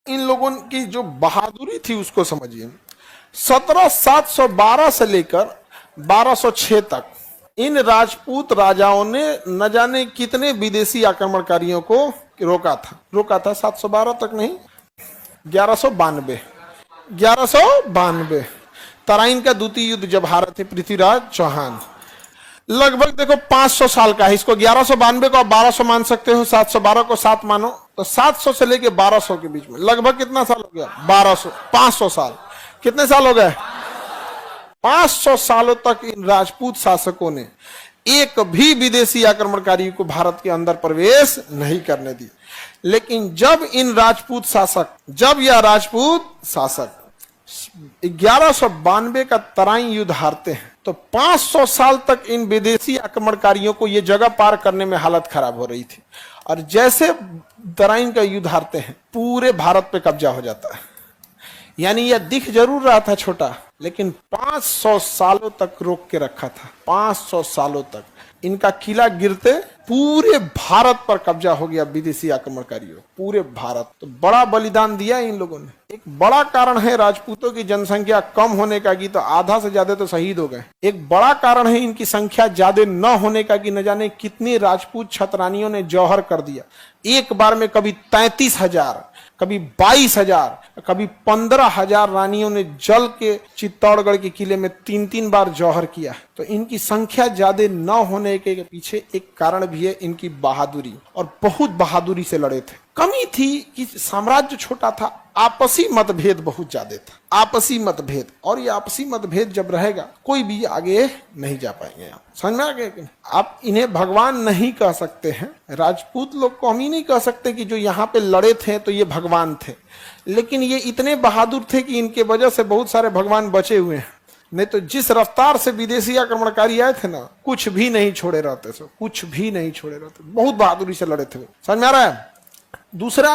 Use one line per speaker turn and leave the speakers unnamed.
इन लोगों की जो बहादुरी थी उसको समझिए। 1712 से लेकर 1206 तक इन राजपूत राजाओं ने न जाने कितने विदेशी आक्रमणकारियों को रोका था 712 तक नहीं, 1192 तराइन का द्वितीय युद्ध जब हारे थे पृथ्वीराज चौहान। लगभग देखो 500 साल का है। इसको 1192 को आप 1200 मान सकते हो, 712 को 7 मानो, तो 700 से लेके 1200 के बीच में लगभग कितना साल हो गया? 500 साल। कितने साल हो गए? 500 सालों तक इन राजपूत शासकों ने एक भी विदेशी आक्रमणकारी को भारत के अंदर प्रवेश नहीं करने दी। लेकिन जब यह राजपूत शासक 1192 का तराइन युद्ध हारते हैं तो 500 साल तक इन विदेशी आक्रमणकारियों को यह जगह पार करने में हालत खराब हो रही थी। और जैसे तराइन का युद्ध हारते हैं पूरे भारत पे कब्जा हो जाता है। यानी यह दिख जरूर रहा था छोटा, लेकिन 500 सालों तक रोक के रखा था। 500 सालों तक इनका किला गिरते पूरे भारत पर कब्जा हो गया विदेशी आक्रमणकारियों, पूरे भारत। तो बड़ा बलिदान दिया इन लोगों ने। एक बड़ा कारण है राजपूतों की जनसंख्या कम होने का कि तो आधा से ज्यादा तो शहीद हो गए। एक बड़ा कारण है इनकी संख्या ज्यादा न होने का कि न जाने कितनी राजपूत छतरानियों ने जौहर कर दिया। एक बार में कभी 33,000, कभी 22,000, कभी 15,000 रानियों ने जल के चित्तौड़गढ़ के किले में 3-3 बार जौहर किया। तो इनकी संख्या ज्यादा न होने के पीछे एक कारण भी है इनकी बहादुरी, और बहुत बहादुरी से लड़े थे। कमी थी कि साम्राज्य छोटा था, आपसी मतभेद बहुत ज्यादा था, आपसी मतभेद। और ये आपसी मतभेद जब रहेगा कोई भी आगे नहीं जा पाएंगे। आप समझ में आ गए? आप इन्हें भगवान नहीं कह सकते हैं, राजपूत लोग को हम ही नहीं कह सकते कि जो यहाँ पे लड़े थे तो ये भगवान थे। लेकिन ये इतने बहादुर थे कि इनके वजह से बहुत सारे भगवान बचे हुए हैं। नहीं तो जिस रफ्तार से विदेशी आक्रमणकारी आए थे ना, कुछ भी नहीं छोड़े रहते, बहुत बहादुरी से लड़े थे। समझ में आ रहा है? दूसरा